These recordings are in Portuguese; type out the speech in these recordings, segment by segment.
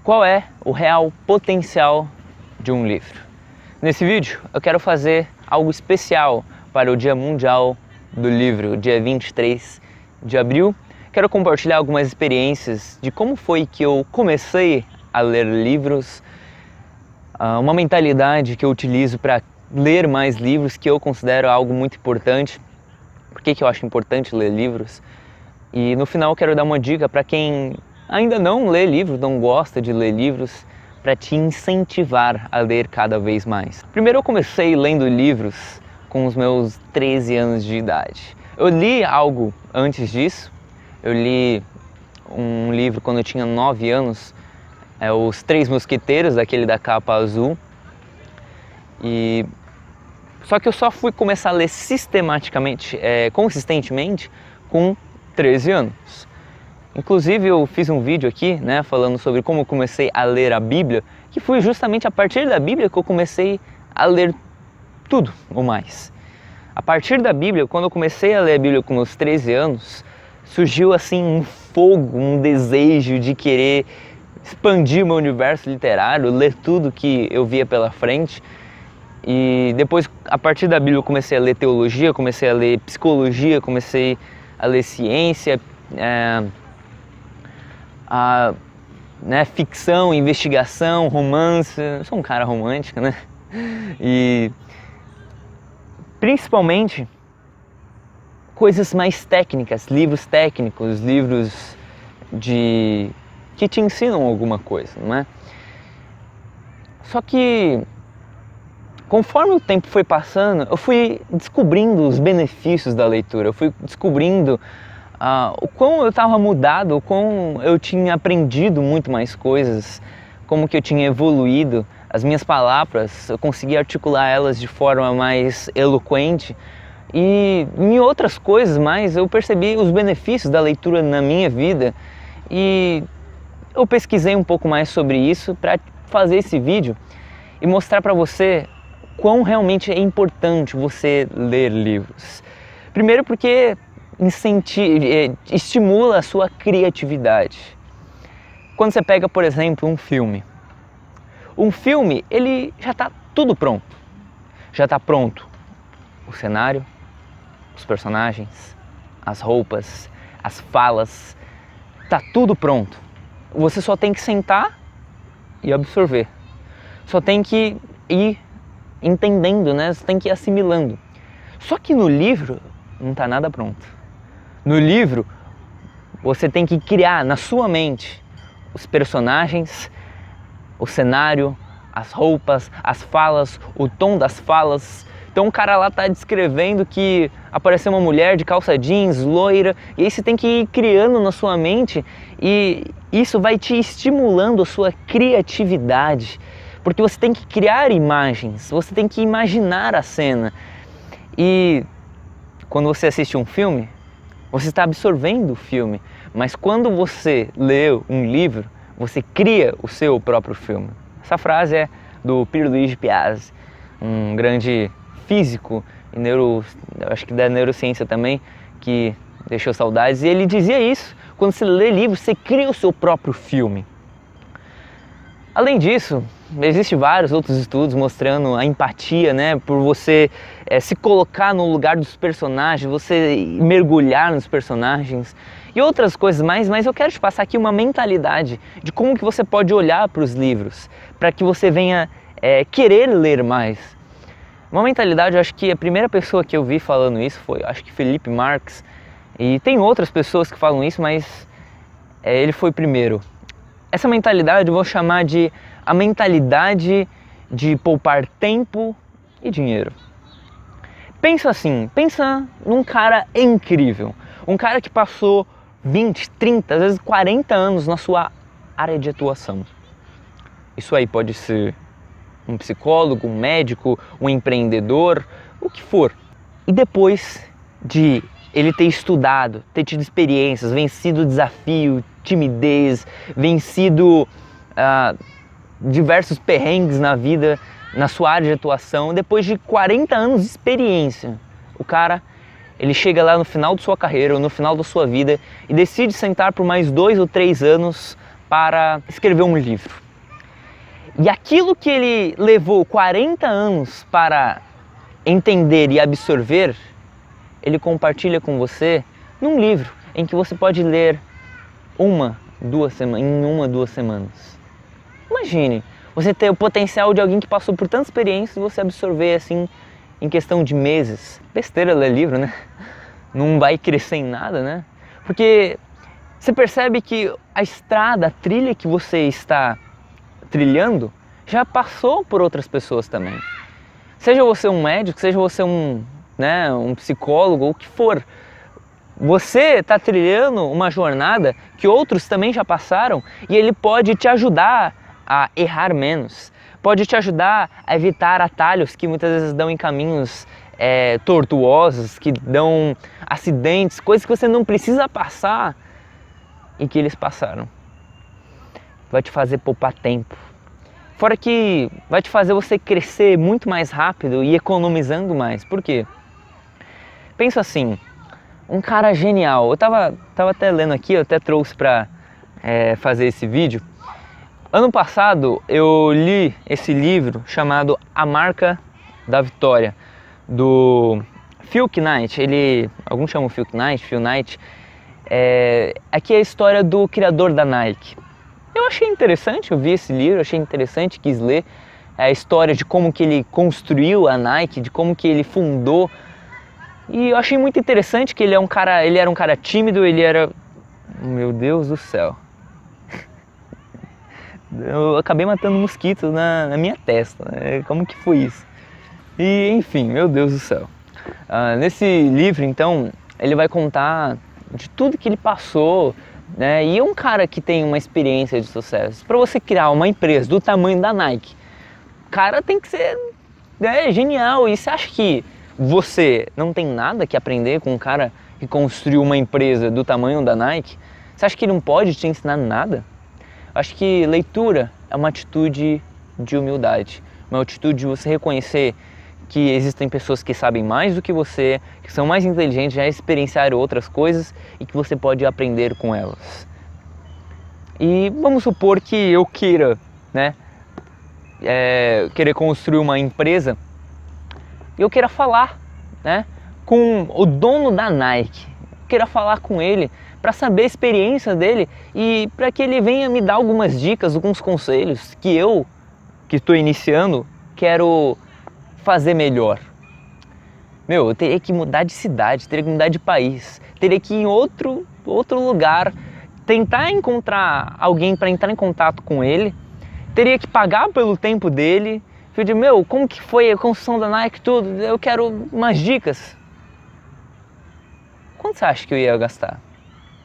Qual é o real potencial de um livro? Nesse vídeo eu quero fazer algo especial para o Dia Mundial do Livro, dia 23 de abril. Quero compartilhar algumas experiências de como foi que eu comecei a ler livros, uma mentalidade que eu utilizo para ler mais livros, que eu considero algo muito importante. Por que eu acho importante ler livros? E no final eu quero dar uma dica para quem ainda não lê livros, não gosta de ler livros, para te incentivar a ler cada vez mais. Primeiro eu comecei lendo livros com os meus 13 anos de idade. Eu li algo antes disso. Eu li um livro quando eu tinha 9 anos, Os Três Mosqueteiros, aquele da capa azul. Só que eu só fui começar a ler sistematicamente, consistentemente, com 13 anos. Inclusive eu fiz um vídeo aqui, falando sobre como eu comecei a ler a Bíblia, que foi justamente a partir da Bíblia que eu comecei a ler tudo ou mais. A partir da Bíblia, quando eu comecei a ler a Bíblia com meus 13 anos, surgiu assim um fogo, um desejo de querer expandir o meu universo literário, ler tudo que eu via pela frente. E depois, a partir da Bíblia, eu comecei a ler teologia, comecei a ler psicologia, comecei a ler ciência, ficção, investigação, romance. Eu sou um cara romântico, E principalmente coisas mais técnicas, livros técnicos, livros que te ensinam alguma coisa, não é? Só que conforme o tempo foi passando, eu fui descobrindo os benefícios da leitura, eu fui descobrindo o quão eu estava mudado, o quão eu tinha aprendido muito mais coisas, como que eu tinha evoluído, as minhas palavras, eu conseguia articular elas de forma mais eloquente e em outras coisas mais eu percebi os benefícios da leitura na minha vida e eu pesquisei um pouco mais sobre isso para fazer esse vídeo e mostrar para você quão realmente é importante você ler livros. Primeiro porque estimula a sua criatividade. Quando você pega, por exemplo, um filme, ele já está tudo pronto. Já está pronto o cenário, os personagens, as roupas, as falas, está tudo pronto. Você só tem que sentar e absorver. Só tem que ir entendendo, Você tem que ir assimilando. Só que no livro não está nada pronto. No livro você tem que criar na sua mente os personagens, o cenário, as roupas, as falas, o tom das falas. Então o cara lá está descrevendo que apareceu uma mulher de calça jeans, loira, e aí você tem que ir criando na sua mente e isso vai te estimulando a sua criatividade, porque você tem que criar imagens, você tem que imaginar a cena. E quando você assiste um filme, você está absorvendo o filme, mas quando você lê um livro, você cria o seu próprio filme. Essa frase é do Pierre-Louis de Piazzi, um grande físico e acho que da neurociência também, que deixou saudades, e ele dizia isso: quando você lê livros, você cria o seu próprio filme. Além disso, existem vários outros estudos mostrando a empatia, por você se colocar no lugar dos personagens, você mergulhar nos personagens e outras coisas mais, mas eu quero te passar aqui uma mentalidade de como que você pode olhar para os livros, para que você venha querer ler mais. Uma mentalidade, eu acho que a primeira pessoa que eu vi falando isso foi, acho que Felipe Marx, e tem outras pessoas que falam isso, mas ele foi primeiro. Essa mentalidade eu vou chamar de a mentalidade de poupar tempo e dinheiro. Pensa assim, pensa num cara incrível, um cara que passou 20, 30, às vezes 40 anos na sua área de atuação. Isso aí pode ser um psicólogo, um médico, um empreendedor, o que for. E depois de ele ter estudado, ter tido experiências, vencido desafio, timidez, vencido diversos perrengues na vida, na sua área de atuação, depois de 40 anos de experiência, o cara, ele chega lá no final de sua carreira ou no final da sua vida e decide sentar por mais 2 ou 3 anos para escrever um livro. E aquilo que ele levou 40 anos para entender e absorver, ele compartilha com você num livro em que você pode ler em 1, 2 semanas. Imagine, você ter o potencial de alguém que passou por tantas experiências e você absorver assim em questão de meses. Besteira ler livro, né? Não vai crescer em nada, né? Porque você percebe que a estrada, a trilha que você está trilhando, já passou por outras pessoas também. Seja você um médico, seja você um psicólogo, ou o que for. Você está trilhando uma jornada que outros também já passaram e ele pode te ajudar a errar menos. Pode te ajudar a evitar atalhos que muitas vezes dão em caminhos tortuosos, que dão acidentes, coisas que você não precisa passar e que eles passaram. Vai te fazer poupar tempo. Fora que vai te fazer você crescer muito mais rápido e economizando mais. Por quê? Pensa assim, um cara genial. Eu tava até lendo aqui, eu até trouxe para fazer esse vídeo. Ano passado eu li esse livro chamado A Marca da Vitória, do Phil Knight. Alguns chamam Phil Knight. Aqui é a história do criador da Nike. Eu achei interessante, eu vi esse livro, achei interessante, quis ler a história de como que ele construiu a Nike, de como que ele fundou. E eu achei muito interessante que ele era um cara tímido, meu Deus do céu. Eu acabei matando mosquitos na minha testa, né? Como que foi isso? E enfim, meu Deus do céu. Nesse livro, então, ele vai contar de tudo que ele passou, né? E é um cara que tem uma experiência de sucesso. Para você criar uma empresa do tamanho da Nike, o cara tem que ser genial. E você acha que você não tem nada que aprender com um cara que construiu uma empresa do tamanho da Nike? Você acha que ele não pode te ensinar nada? Acho que leitura é uma atitude de humildade, uma atitude de você reconhecer que existem pessoas que sabem mais do que você, que são mais inteligentes, já experienciaram outras coisas e que você pode aprender com elas. E vamos supor que eu queira, querer construir uma empresa e eu queira falar, com o dono da Nike, queira falar com ele para saber a experiência dele e para que ele venha me dar algumas dicas, alguns conselhos que eu, que estou iniciando, quero fazer melhor. Eu teria que mudar de cidade, teria que mudar de país, teria que ir em outro lugar, tentar encontrar alguém para entrar em contato com ele, teria que pagar pelo tempo dele. Eu digo, como que foi a construção da Nike, tudo? Eu quero umas dicas. Quanto você acha que eu ia gastar?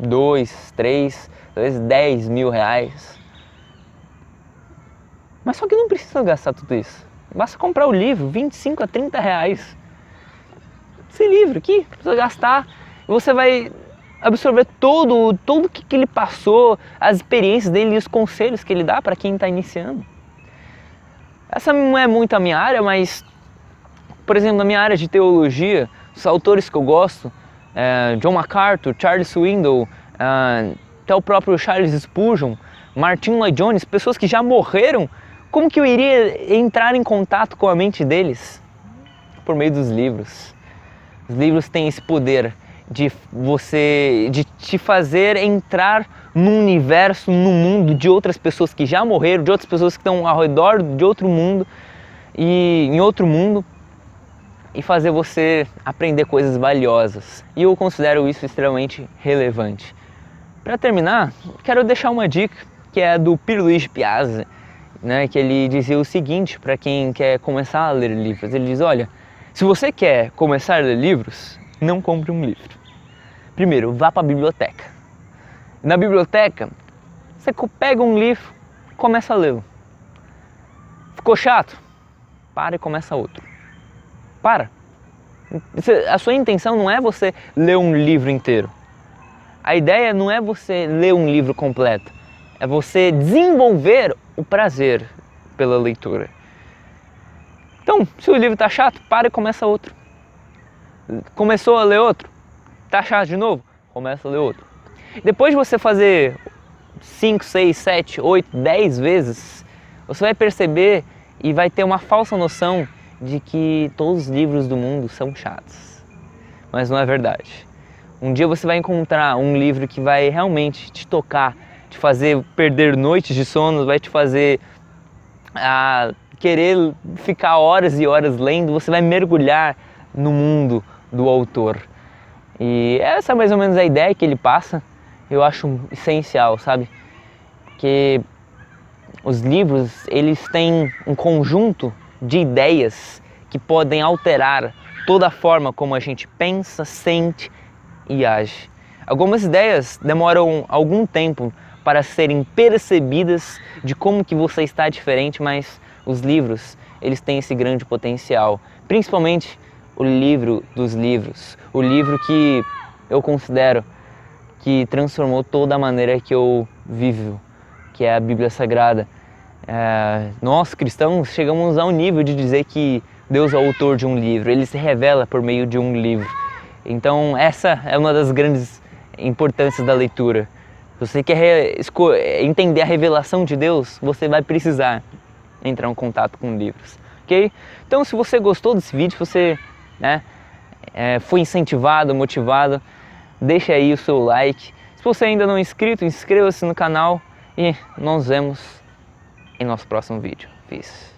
2, 3, talvez 10 mil reais. Mas só que não precisa gastar tudo isso. Basta comprar o livro, 25 a 30 reais. Esse livro aqui, precisa gastar. Você vai absorver tudo que ele passou, as experiências dele e os conselhos que ele dá para quem está iniciando. Essa não é muito a minha área, mas, por exemplo, na minha área de teologia, os autores que eu gosto, John MacArthur, Charles Swindoll, até o próprio Charles Spurgeon, Martin Lloyd Jones, pessoas que já morreram, como que eu iria entrar em contato com a mente deles? Por meio dos livros. Os livros têm esse poder de te fazer entrar num universo, num mundo de outras pessoas que já morreram, de outras pessoas que estão ao redor de outro mundo e em outro mundo, e fazer você aprender coisas valiosas. E eu considero isso extremamente relevante. Para terminar, quero deixar uma dica que é do Pierluigi Piazza, que ele dizia o seguinte para quem quer começar a ler livros. Ele diz, olha, se você quer começar a ler livros, não compre um livro. Primeiro, vá para a biblioteca. Na biblioteca, você pega um livro e começa a lê-lo. Ficou chato? Para e começa outro. Para. A sua intenção não é você ler um livro inteiro. A ideia não é você ler um livro completo. É você desenvolver o prazer pela leitura. Então, se o livro está chato, para e começa outro. Começou a ler outro? Está chato de novo? Começa a ler outro. Depois de você fazer 5, 6, 7, 8, 10 vezes, você vai perceber e vai ter uma falsa noção de que todos os livros do mundo são chatos. Mas não é verdade. Um dia você vai encontrar um livro que vai realmente te tocar, te fazer perder noites de sono, vai te fazer querer ficar horas e horas lendo, você vai mergulhar no mundo do autor. E essa é mais ou menos a ideia que ele passa, eu acho essencial, sabe? Porque os livros, eles têm um conjunto de ideias que podem alterar toda a forma como a gente pensa, sente e age. Algumas ideias demoram algum tempo para serem percebidas de como que você está diferente, mas os livros, eles têm esse grande potencial. Principalmente o livro dos livros, o livro que eu considero que transformou toda a maneira que eu vivo, que é a Bíblia Sagrada. Nós cristãos chegamos ao nível de dizer que Deus é o autor de um livro, ele se revela por meio de um livro. Então essa é uma das grandes importâncias da leitura. Se você quer entender a revelação de Deus, você vai precisar entrar em contato com livros, ok? Então se você gostou desse vídeo, se você foi incentivado, motivado, deixa aí o seu like. Se você ainda não é inscrito, inscreva-se no canal e nós vemos em nosso próximo vídeo. Peace.